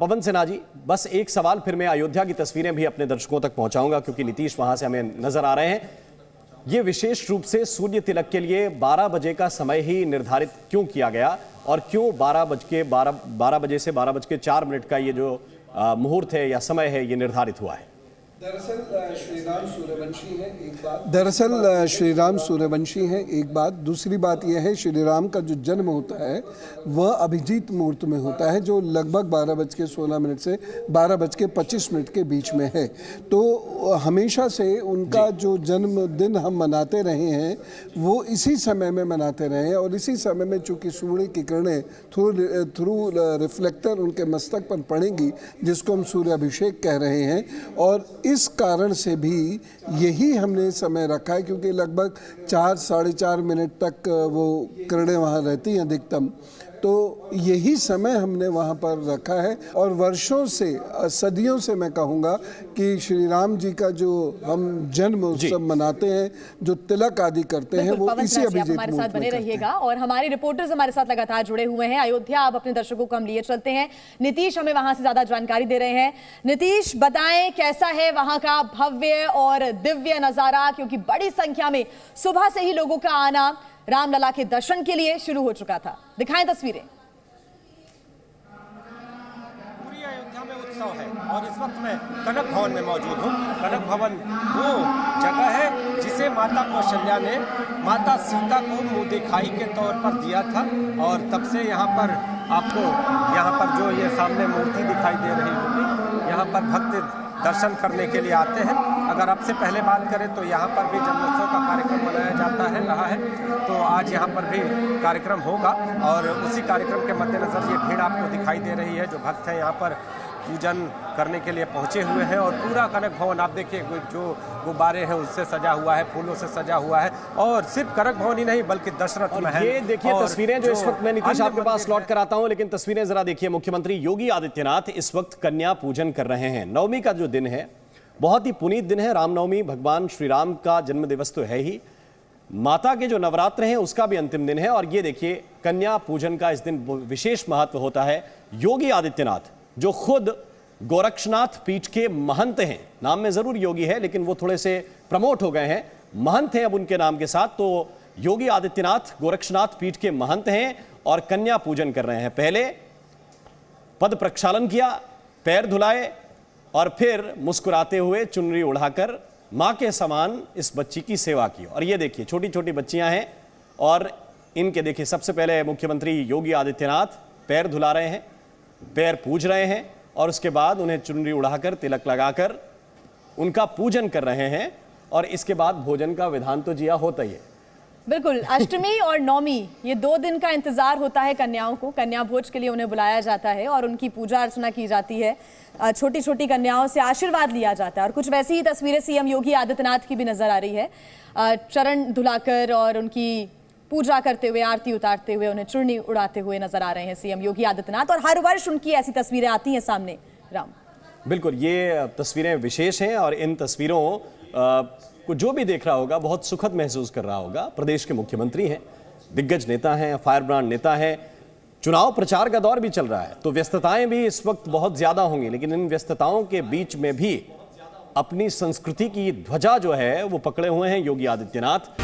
पवन सिन्हा जी, बस एक सवाल फिर मैं अयोध्या की तस्वीरें भी अपने दर्शकों तक पहुंचाऊंगा क्योंकि नीतीश वहां से हमें नजर आ रहे हैं। ये विशेष रूप से सूर्य तिलक के लिए 12 बजे का समय ही निर्धारित क्यों किया गया और क्यों 12 बजे से 12:04 का ये जो मुहूर्त है या समय है ये निर्धारित हुआ है? दरअसल श्री राम सूर्यवंशी हैं एक बात। दूसरी बात यह है श्री राम का जो जन्म होता है वह अभिजीत मुहूर्त में होता है जो लगभग 12:16 से 12:25 के बीच में है। तो हमेशा से उनका जो जन्मदिन हम मनाते रहे हैं वो इसी समय में मनाते रहे हैं और इसी समय में चूँकि सूर्य की किरणें थ्रू रिफ्लेक्टर उनके मस्तक पर पड़ेंगी जिसको हम सूर्याभिषेक कह रहे हैं। और इस कारण से भी यही हमने समय रखा है क्योंकि लगभग 4 - 4.5 मिनट तक वो किरणें वहाँ रहती हैं अधिकतम, तो यही समय हमने वहाँ पर रखा है। और वर्षों से सदियों से मैं कहूँगा कि श्री राम जी का जो हम जन्म उत्सव मनाते हैं, जो तिलक आदि करते हैं, वो इसी अभिजीत हमारे साथ बने रहिएगा और हमारे रिपोर्टर्स हमारे साथ लगातार जुड़े हुए हैं। अयोध्या अब अपने दर्शकों को हम लिए चलते हैं। नीतीश हमें वहां से ज्यादा जानकारी दे रहे हैं। नीतीश, बताएं कैसा है वहां का भव्य और दिव्य नजारा, क्योंकि बड़ी संख्या में सुबह से ही लोगों का आना रामलला के दर्शन के लिए शुरू हो चुका था। दिखाएं तस्वीरें। पूरी अयोध्या में उत्सव है और इस वक्त मैं कनक भवन में मौजूद हूँ। कनक भवन वो जगह है जिसे माता कौशल्या ने माता सीता को मुंह दिखाई के तौर पर दिया था और तब से यहाँ पर आपको यहाँ पर जो ये सामने मूर्ति दिखाई दे रही होगी, यहाँ पर भक्त दर्शन करने के लिए आते हैं। अगर आपसे पहले बात करें तो यहाँ पर भी जन्मोत्सव का कार्यक्रम मनाया जाता है रहा है, तो आज यहाँ पर भी कार्यक्रम होगा और उसी कार्यक्रम के मद्देनजर ये भीड़ आपको दिखाई दे रही है। जो भक्त हैं यहाँ पर पूजन करने के लिए पहुँचे हुए हैं और पूरा कनक भवन आप देखिए जो गुब्बारे हैं उससे सजा हुआ है, फूलों से सजा हुआ है। और सिर्फ कनक भवन ही नहीं बल्कि दशरथ महल, ये देखिए तस्वीरें जो इस वक्त मैं नीतीश आपके पास लौट कर आता हूं, लेकिन तस्वीरें जरा देखिए। मुख्यमंत्री योगी आदित्यनाथ इस वक्त कन्या पूजन कर रहे हैं। नवमी का जो दिन है बहुत ही पुनीत दिन है। रामनवमी, भगवान श्री राम का जन्म दिवस तो है ही, माता के जो नवरात्र हैं उसका भी अंतिम दिन है और ये देखिए कन्या पूजन का इस दिन विशेष महत्व होता है। योगी आदित्यनाथ जो खुद गोरक्षनाथ पीठ के महंत हैं, नाम में जरूर योगी है लेकिन वो थोड़े से प्रमोट हो गए हैं, महंत हैं अब उनके नाम के साथ। तो योगी आदित्यनाथ गोरक्षनाथ पीठ के महंत हैं और कन्या पूजन कर रहे हैं। पहले पद प्रक्षालन किया, पैर धुलाए और फिर मुस्कुराते हुए चुनरी उड़ाकर मां के समान इस बच्ची की सेवा की। और ये देखिए छोटी छोटी बच्चियां हैं और इनके देखिए सबसे पहले मुख्यमंत्री योगी आदित्यनाथ पैर धुला रहे हैं, पैर पूज रहे हैं और उसके बाद उन्हें चुनरी उड़ाकर तिलक लगाकर उनका पूजन कर रहे हैं। और इसके बाद भोजन का विधान तो जिया होता ही है। बिल्कुल, अष्टमी और नौमी ये 2 दिन का इंतजार होता है कन्याओं को। कन्या भोज के लिए उन्हें बुलाया जाता है और उनकी पूजा अर्चना की जाती है। छोटी छोटी कन्याओं से आशीर्वाद लिया जाता है और कुछ वैसी ही तस्वीरें सीएम योगी आदित्यनाथ की भी नजर आ रही है। चरण धुलाकर और उनकी पूजा करते हुए, आरती उतारते हुए, उन्हें चुन्नी उड़ाते हुए नजर आ रहे हैं सीएम योगी आदित्यनाथ। और हर वर्ष उनकी ऐसी तस्वीरें आती हैं सामने। राम, बिल्कुल ये तस्वीरें विशेष हैं और इन तस्वीरों को जो भी देख रहा होगा बहुत सुखद महसूस कर रहा होगा। प्रदेश के मुख्यमंत्री हैं, दिग्गज नेता हैं, फायर ब्रांड नेता हैं, चुनाव प्रचार का दौर भी चल रहा है तो व्यस्तताएं भी इस वक्त बहुत ज्यादा होंगी, लेकिन इन व्यस्तताओं के बीच में भी अपनी संस्कृति की ध्वजा जो है वो पकड़े हुए हैं योगी आदित्यनाथ।